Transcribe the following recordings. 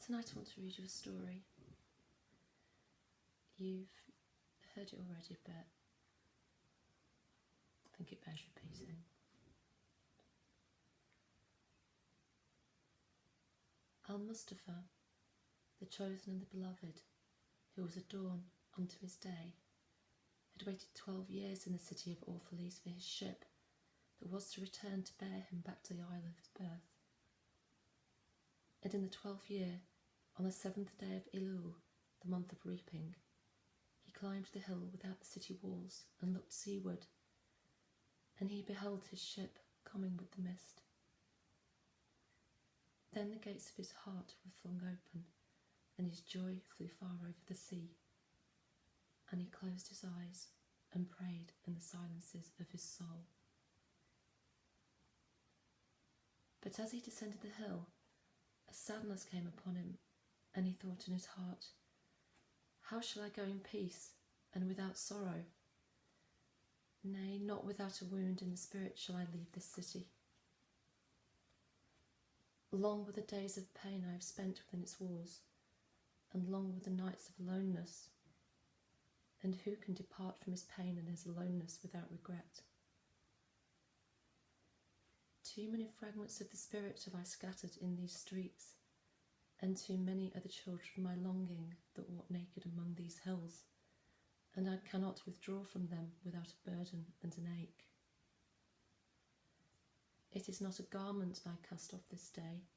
Tonight I want to read you a story. You've heard it already, but I think it bears repeating. Al-Mustafa, the chosen and the beloved, who was a dawn unto his day, had waited 12 years in the city of Orphalese for his ship that was to return to bear him back to the isle of his birth. And in the 12th year, on the 7th day of Elul, the month of reaping, he climbed the hill without the city walls and looked seaward, and he beheld his ship coming with the mist. Then the gates of his heart were flung open, and his joy flew far over the sea. And he closed his eyes and prayed in the silences of his soul. But as he descended the hill, a sadness came upon him, and he thought in his heart, "How shall I go in peace and without sorrow? Nay, not without a wound in the spirit shall I leave this city. Long were the days of pain I have spent within its walls, and long were the nights of aloneness. And who can depart from his pain and his aloneness without regret? Too many fragments of the spirit have I scattered in these streets, and too many are the children of my longing that walk naked among these hills, and I cannot withdraw from them without a burden and an ache. It is not a garment I cast off this day,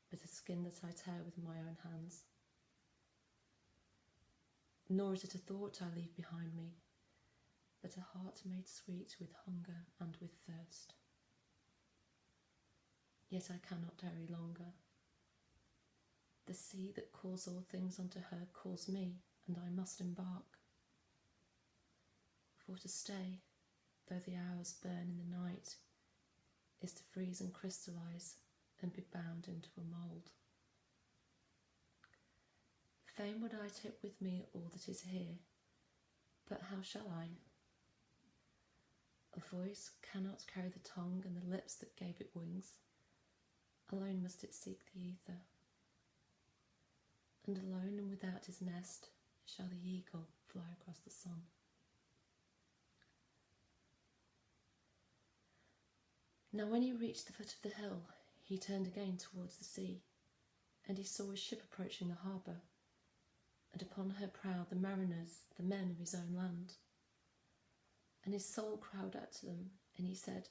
but a skin that I tear with my own hands. Nor is it a thought I leave behind me, but a heart made sweet with hunger and with thirst. Yet I cannot tarry longer. The sea that calls all things unto her calls me, and I must embark. For to stay, though the hours burn in the night, is to freeze and crystallise and be bound into a mould. Fain would I take with me all that is here, but how shall I? A voice cannot carry the tongue and the lips that gave it wings. Alone must it seek the ether. And alone and without his nest shall the eagle fly across the sun. Now when he reached the foot of the hill, he turned again towards the sea, and he saw a ship approaching the harbour, and upon her prow the mariners, the men of his own land. And his soul cried out to them, and he said,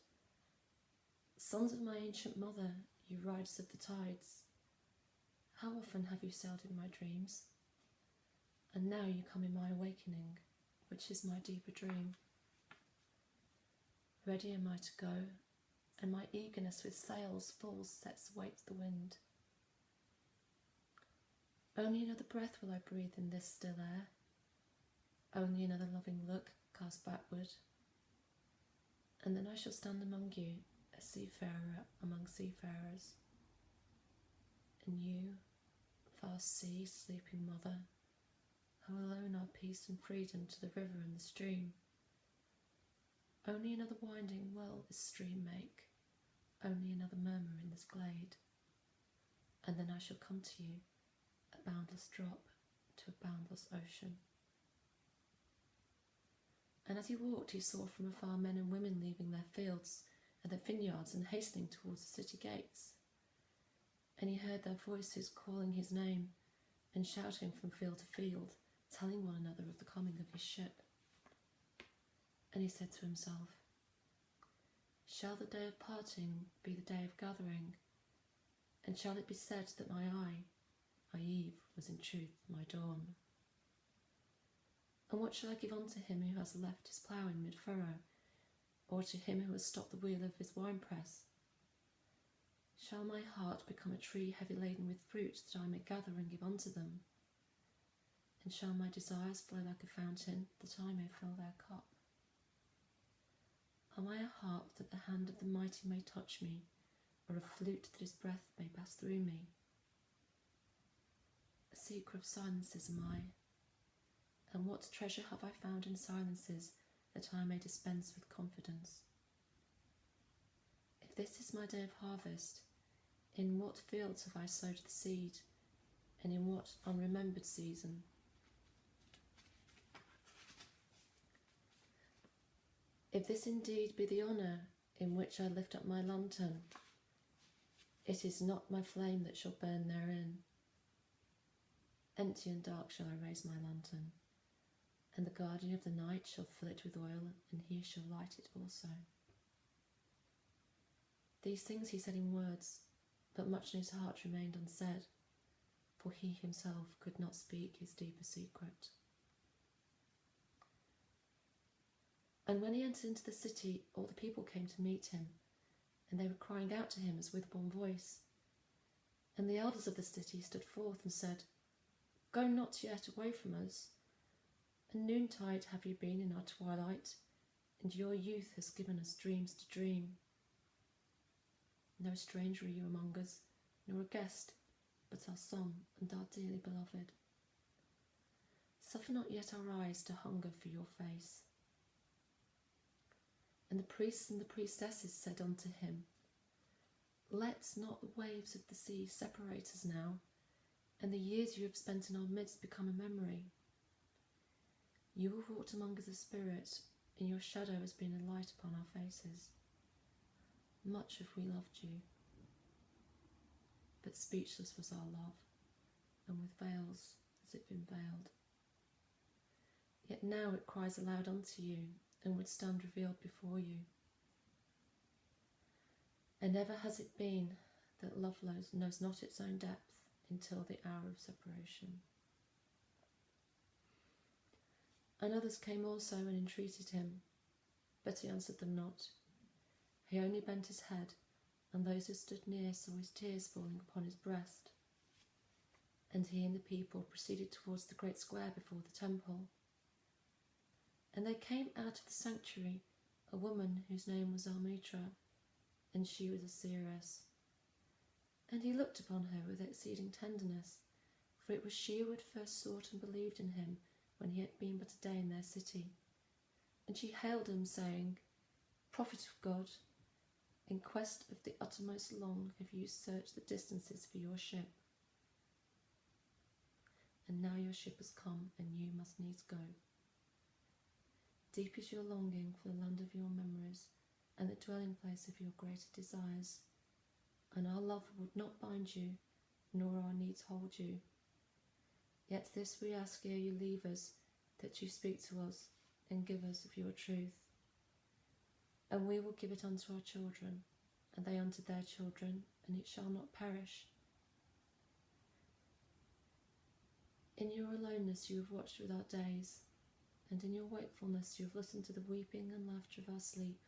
"Sons of my ancient mother, you riders of the tides, how often have you sailed in my dreams? And now you come in my awakening, which is my deeper dream. Ready am I to go, and my eagerness with sails full sets weight the wind. Only another breath will I breathe in this still air, only another loving look cast backward, and then I shall stand among you, a seafarer among seafarers. And you, vast sea, sleeping mother, how alone are peace and freedom to the river and the stream. Only another winding will this stream make, only another murmur in this glade, and then I shall come to you, a boundless drop to a boundless ocean." And as he walked, he saw from afar men and women leaving their fields and their vineyards and hastening towards the city gates. And he heard their voices calling his name and shouting from field to field, telling one another of the coming of his ship. And he said to himself, "Shall the day of parting be the day of gathering? And shall it be said that my Eve, was in truth my dawn? And what shall I give unto him who has left his plough in mid-furrow, or to him who has stopped the wheel of his winepress? Shall my heart become a tree heavy laden with fruit, that I may gather and give unto them? And shall my desires flow like a fountain, that I may fill their cup? Am I a harp that the hand of the mighty may touch me, or a flute that his breath may pass through me? A seeker of silences am I, and what treasure have I found in silences, that I may dispense with confidence? If this is my day of harvest, in what fields have I sowed the seed, and in what unremembered season? If this indeed be the honour in which I lift up my lantern, it is not my flame that shall burn therein. Empty and dark shall I raise my lantern, and the guardian of the night shall fill it with oil, and he shall light it also. These things he said in words, but much in his heart remained unsaid, for he himself could not speak his deeper secret. And when he entered into the city, all the people came to meet him, and they were crying out to him as with one voice. And the elders of the city stood forth and said, Go not yet away from us. At noontide have you been in our twilight, and your youth has given us dreams to dream. No stranger are you among us, nor a guest, but our son and our dearly beloved. Suffer not yet our eyes to hunger for your face. And the priests and the priestesses said unto him, Let not the waves of the sea separate us now, and the years you have spent in our midst become a memory. You have walked among us a spirit, and your shadow has been a light upon our faces. Much have we loved you, but speechless was our love, and with veils has it been veiled. Yet now it cries aloud unto you, and would stand revealed before you. And ever has it been that love knows not its own depth until the hour of separation. And others came also and entreated him, but he answered them not. He only bent his head, and those who stood near saw his tears falling upon his breast. And he and the people proceeded towards the great square before the temple. And there came out of the sanctuary a woman whose name was Almitra, and she was a seeress. And he looked upon her with exceeding tenderness, for it was she who had first sought and believed in him when he had been but a day in their city. And she hailed him, saying, Prophet of God, in quest of the uttermost long have you searched the distances for your ship. And now your ship has come, and you must needs go. Deep is your longing for the land of your memories, and the dwelling place of your greater desires. And our love would not bind you, nor our needs hold you. Yet this we ask ere you leave us, that you speak to us, and give us of your truth. And we will give it unto our children, and they unto their children, and it shall not perish. In your aloneness you have watched without days, and in your wakefulness you have listened to the weeping and laughter of our sleep.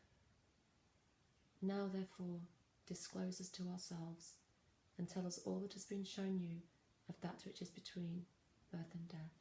Now, therefore, disclose us to ourselves, and tell us all that has been shown you of that which is between birth and death.